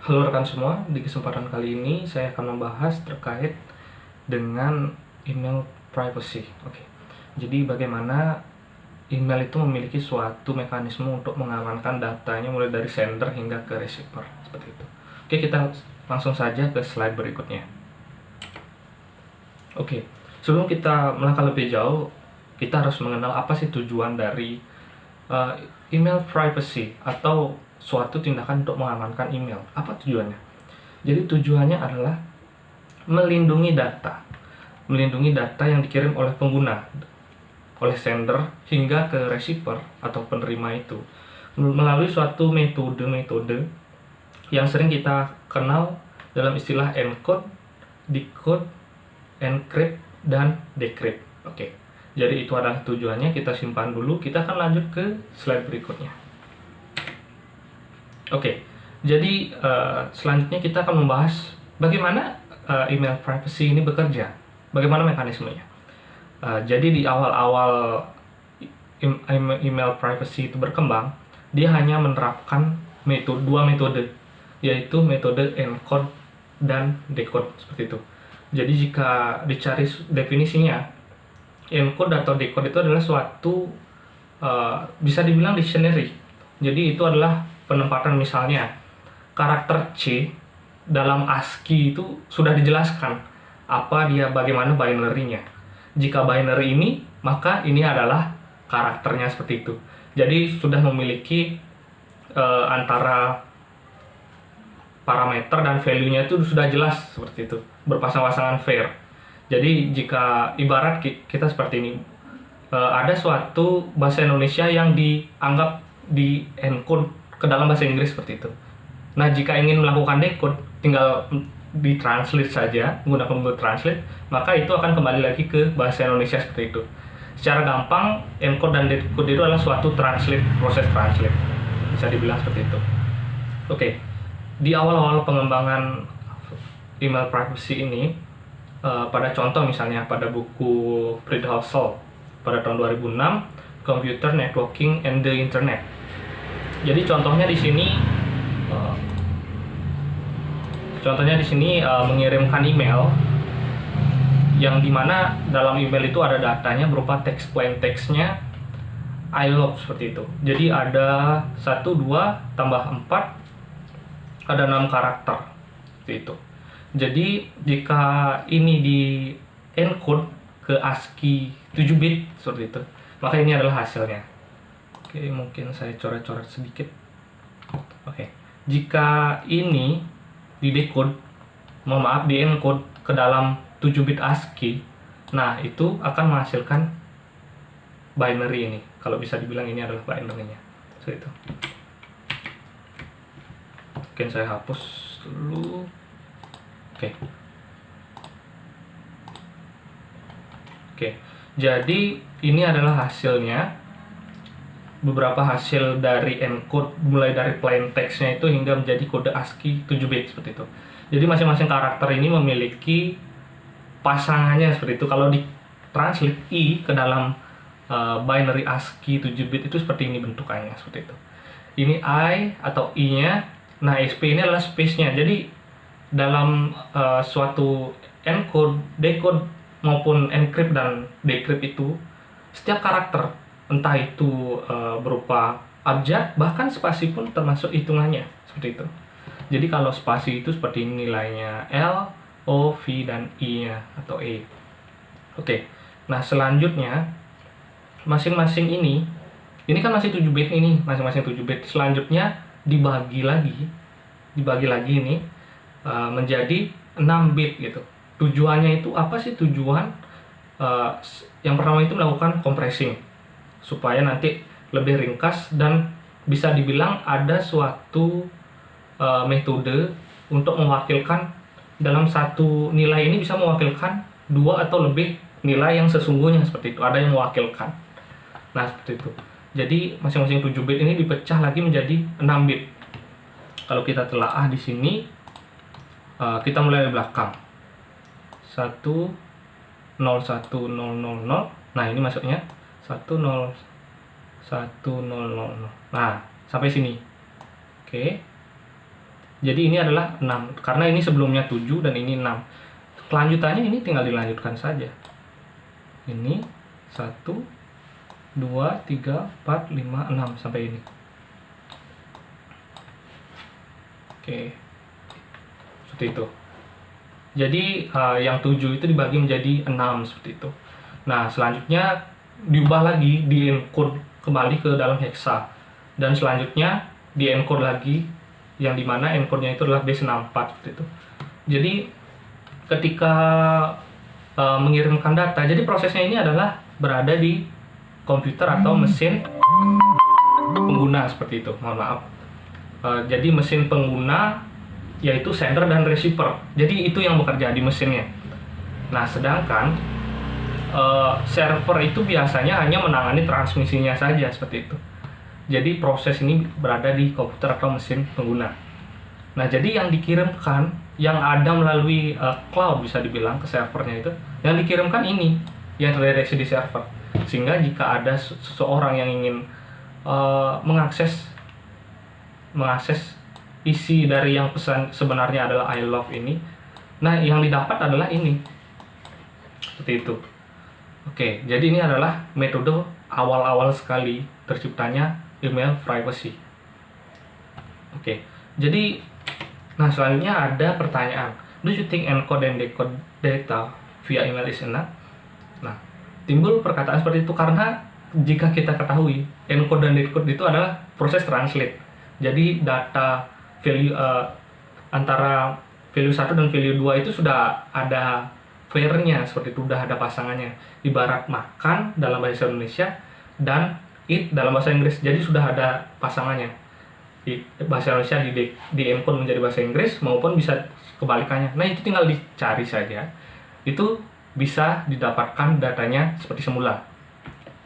Halo rekan semua, di kesempatan kali ini saya akan membahas terkait dengan email privacy. Oke. Jadi bagaimana email itu memiliki suatu mekanisme untuk mengamankan datanya mulai dari sender hingga ke receiver, seperti itu. Oke, kita langsung saja ke slide berikutnya. Oke. Sebelum kita melangkah lebih jauh, kita harus mengenal apa sih tujuan dari email privacy atau suatu tindakan untuk mengamankan email. Apa tujuannya? Jadi tujuannya adalah melindungi data yang dikirim oleh pengguna, oleh sender hingga ke receiver atau penerima itu melalui suatu metode yang sering kita kenal dalam istilah encode, decode, encrypt, dan decrypt. Oke. Jadi itu adalah tujuannya, kita simpan dulu, kita akan lanjut ke slide berikutnya. Oke, jadi selanjutnya kita akan membahas bagaimana email privacy ini bekerja, bagaimana mekanismenya. Jadi di awal-awal email privacy itu berkembang, dia hanya menerapkan dua metode, yaitu metode encode dan decode, seperti itu. Jadi jika dicari definisinya, encode atau decode itu adalah suatu bisa dibilang dictionary. Jadi itu adalah penempatan, misalnya karakter C dalam ASCII itu sudah dijelaskan apa dia, bagaimana binary-nya. Jika binary ini, maka ini adalah karakternya, seperti itu. Jadi sudah memiliki antara parameter dan value-nya itu sudah jelas, seperti itu, berpasang-pasangan fair. Jadi jika ibarat kita seperti ini, ada suatu bahasa Indonesia yang dianggap di encode ke dalam bahasa Inggris, seperti itu. Nah, jika ingin melakukan decode, tinggal ditranslate saja menggunakan Google Translate, maka itu akan kembali lagi ke bahasa Indonesia, seperti itu. Secara gampang, encode dan decode itu adalah suatu proses translate, bisa dibilang seperti itu. Oke, di awal-awal pengembangan email privacy ini, pada contoh misalnya pada buku Friedhof Scholl pada tahun 2006, Computer Networking and the Internet. Jadi contohnya di sini mengirimkan email yang dimana dalam email itu ada datanya berupa teks, plain teksnya I love, seperti itu. Jadi ada 1, 2, tambah 4, ada 6 karakter, seperti itu. Jadi jika ini di encode ke ASCII 7 bit, seperti itu, maka ini adalah hasilnya. Oke, mungkin saya coret-coret sedikit. Oke, jika ini di decode, di encode ke dalam 7 bit ASCII, nah itu akan menghasilkan binary ini. Kalau bisa dibilang ini adalah binary-nya, seperti itu. Mungkin saya hapus dulu. Oke. Jadi ini adalah hasilnya, beberapa hasil dari encode mulai dari plain text-nya itu hingga menjadi kode ASCII 7 bit, seperti itu. Jadi masing-masing karakter ini memiliki pasangannya, seperti itu. Kalau ditranslate I ke dalam binary ASCII 7 bit itu seperti ini bentukannya, seperti itu. Ini I atau I-nya. Nah, SP ini adalah space-nya. Jadi dalam suatu encode, decode maupun encrypt dan decrypt itu, setiap karakter, entah itu berupa abjad, bahkan spasi pun termasuk hitungannya, seperti itu. Jadi kalau spasi itu seperti ini nilainya L, O, V, dan I-nya atau E. Oke. Nah, selanjutnya masing-masing ini kan masih 7 bit ini, masing-masing 7 bit. Selanjutnya dibagi lagi ini menjadi 6 bit gitu. Tujuannya itu apa sih? Tujuan yang pertama itu melakukan compressing supaya nanti lebih ringkas dan bisa dibilang ada suatu metode untuk mewakilkan dalam satu nilai ini, bisa mewakilkan 2 atau lebih nilai yang sesungguhnya, seperti itu. Ada yang mewakilkan. Nah, seperti itu. Jadi masing-masing 7 bit ini dipecah lagi menjadi 6 bit. Kalau kita telaah di sini, kita mulai dari belakang. 1 0 1 0 0 0. Nah, ini masuknya 1 0 1 0 0 0. Nah, sampai sini. Oke. Jadi ini adalah 6, karena ini sebelumnya 7 dan ini 6. Kelanjutannya ini tinggal dilanjutkan saja. Ini 1, 2, 3, 4, 5, 6 sampai ini. Oke. Seperti itu. Jadi yang 7 itu dibagi menjadi 6 seperti itu. Nah, selanjutnya diubah lagi, di-encode kembali ke dalam hexa. Dan selanjutnya di-encode lagi, yang dimana encode-nya itu adalah base 64 seperti itu. Jadi ketika mengirimkan data, jadi prosesnya ini adalah berada di komputer atau mesin pengguna seperti itu. Mohon maaf. Jadi mesin pengguna yaitu sender dan receiver. Jadi itu yang bekerja di mesinnya. Nah, sedangkan server itu biasanya hanya menangani transmisinya saja seperti itu. Jadi proses ini berada di komputer atau mesin pengguna. Nah, jadi yang dikirimkan, yang ada melalui cloud bisa dibilang ke servernya itu, yang dikirimkan ini, yang terdeteksi di server. Sehingga jika ada seseorang yang ingin mengakses isi dari yang pesan sebenarnya adalah I love ini, nah yang didapat adalah ini. Seperti itu. Oke, jadi ini adalah metode awal-awal sekali terciptanya email privacy. Oke, jadi nah selanjutnya ada pertanyaan, do you think encode and decode data via email is enough? Nah, timbul perkataan seperti itu karena jika kita ketahui encode dan decode itu adalah proses translate. Jadi data value antara value 1 dan value 2 itu sudah ada pair-nya, seperti itu, sudah ada pasangannya. Ibarat makan dalam bahasa Indonesia dan eat dalam bahasa Inggris. Jadi sudah ada pasangannya. Di bahasa Indonesia di encode menjadi bahasa Inggris maupun bisa kebalikannya. Nah, itu tinggal dicari saja. Itu bisa didapatkan datanya seperti semula.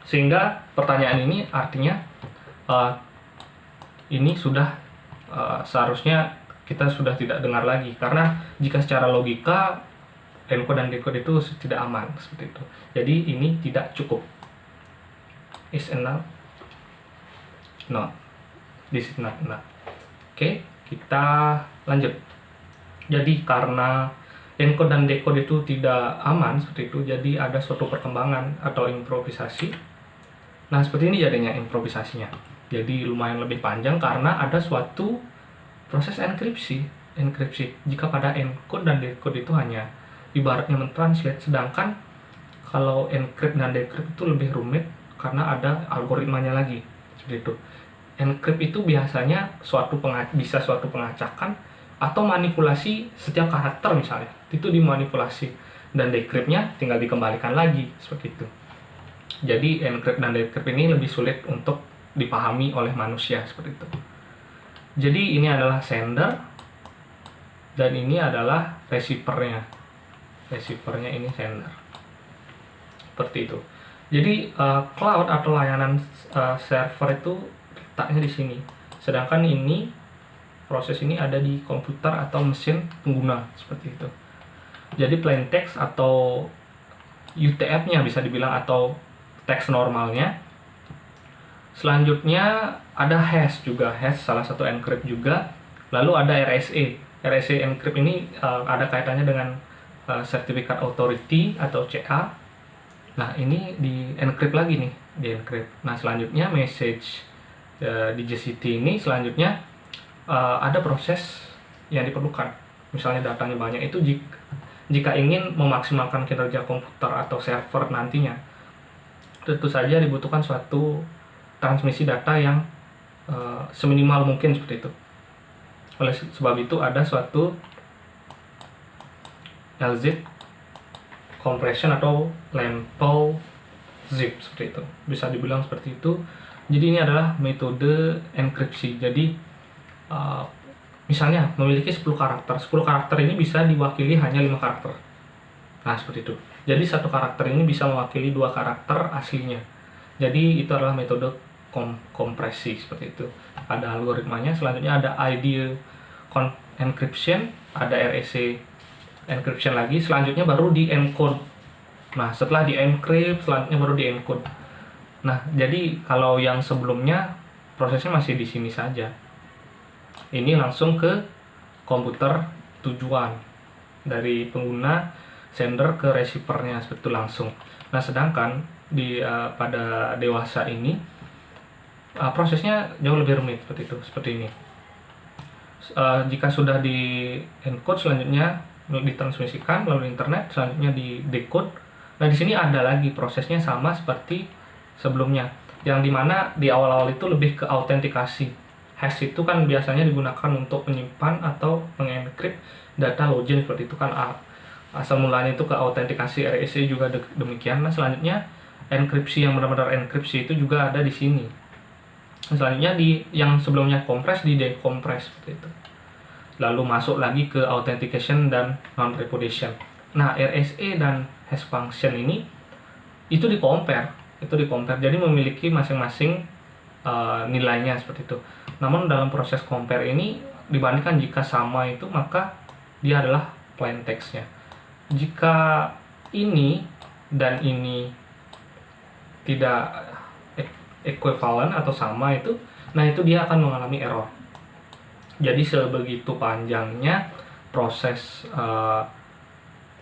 Sehingga pertanyaan ini artinya ini sudah seharusnya kita sudah tidak dengar lagi, karena jika secara logika encode dan decode itu tidak aman seperti itu. Jadi ini tidak cukup. Is enough? No, this is not enough. Oke, kita lanjut. Jadi karena encode dan decode itu tidak aman seperti itu, jadi ada suatu perkembangan atau improvisasi. Nah, seperti ini jadinya improvisasinya. Jadi lumayan lebih panjang karena ada suatu proses enkripsi. Jika pada encode dan decode itu hanya ibaratnya mentranslate, sedangkan kalau encrypt dan decrypt itu lebih rumit karena ada algoritmanya lagi. Seperti itu. Encrypt itu biasanya bisa suatu pengacakan atau manipulasi setiap karakter misalnya. Itu dimanipulasi, dan decryptnya tinggal dikembalikan lagi seperti itu. Jadi encrypt dan decrypt ini lebih sulit untuk dipahami oleh manusia seperti itu. Jadi ini adalah sender dan ini adalah receivernya. Receivernya ini sender. Seperti itu. Jadi cloud atau layanan server itu letaknya di sini. Sedangkan ini proses ini ada di komputer atau mesin pengguna seperti itu. Jadi plain text atau UTF-nya bisa dibilang atau teks normalnya. Selanjutnya ada hash juga, hash salah satu encrypt juga. Lalu ada RSA. RSA encrypt ini ada kaitannya dengan Certificate Authority atau CA. Nah, ini di encrypt lagi nih, di encrypt. Nah, selanjutnya message di JCT ini selanjutnya ada proses yang diperlukan. Misalnya datanya banyak, itu jika ingin memaksimalkan kinerja komputer atau server nantinya, tentu saja dibutuhkan suatu transmisi data yang seminimal mungkin seperti itu. Oleh sebab itu ada suatu LZIP compression atau LAMPO zip seperti itu. Bisa dibilang seperti itu. Jadi ini adalah metode enkripsi. Jadi misalnya memiliki 10 karakter. 10 karakter ini bisa diwakili hanya 5 karakter. Nah, seperti itu. Jadi satu karakter ini bisa mewakili 2 karakter aslinya. Jadi itu adalah metode kompresi seperti itu. Ada algoritmanya. Selanjutnya ada ID encryption, ada RSA encryption lagi. Selanjutnya baru di encode. Nah, setelah di encrypt, selanjutnya baru di encode. Nah, jadi kalau yang sebelumnya prosesnya masih di sini saja. Ini langsung ke komputer tujuan dari pengguna sender ke receiver-nya seperti itu langsung. Nah, sedangkan pada dewasa ini prosesnya jauh lebih rumit seperti ini. Jika sudah di encode, selanjutnya ditransmisikan melalui internet, selanjutnya di decode. Nah, di sini ada lagi prosesnya sama seperti sebelumnya, yang dimana di awal-awal itu lebih ke autentikasi. Hash itu kan biasanya digunakan untuk menyimpan atau mengencrypt data login seperti itu kan. Asal mulanya itu ke autentikasi, RSA juga demikian. Nah, selanjutnya enkripsi yang benar-benar enkripsi itu juga ada di sini. Selanjutnya yang sebelumnya kompres di dekompres seperti itu. Lalu masuk lagi ke authentication dan non-repudiation. Nah, RSA dan hash function ini itu di-compare. Jadi memiliki masing-masing nilainya seperti itu. Namun dalam proses compare ini dibandingkan jika sama itu, maka dia adalah plain text-nya. Jika ini dan ini tidak equivalent atau sama itu, nah itu dia akan mengalami error. Jadi sebegitu panjangnya proses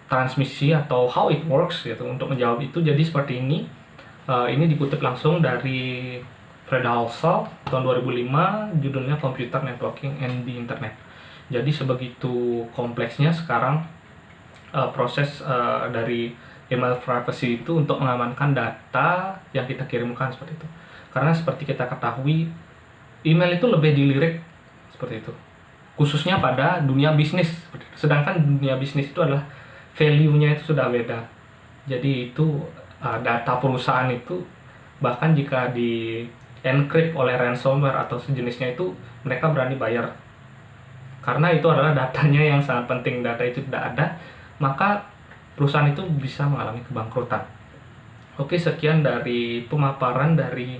transmisi atau how it works gitu untuk menjawab itu. Jadi seperti ini. Ini dikutip langsung dari Fred Halsall tahun 2005, judulnya Computer Networking and the Internet. Jadi sebegitu kompleksnya sekarang proses dari email privacy itu untuk mengamankan data yang kita kirimkan seperti itu. Karena seperti kita ketahui, email itu lebih dilirik seperti itu, khususnya pada dunia bisnis. Sedangkan dunia bisnis itu adalah value-nya itu sudah beda. Jadi itu data perusahaan itu bahkan jika di encrypt oleh ransomware atau sejenisnya itu mereka berani bayar, karena itu adalah datanya yang sangat penting. Data itu tidak ada, maka perusahaan itu bisa mengalami kebangkrutan. Oke, sekian dari pemaparan dari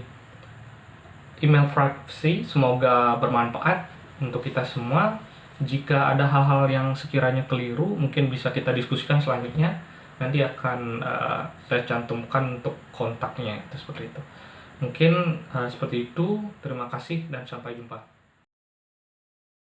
email privacy. Semoga bermanfaat untuk kita semua. Jika ada hal-hal yang sekiranya keliru, mungkin bisa kita diskusikan selanjutnya. Nanti akan saya cantumkan untuk kontaknya, itu seperti itu. Mungkin seperti itu. Terima kasih dan sampai jumpa.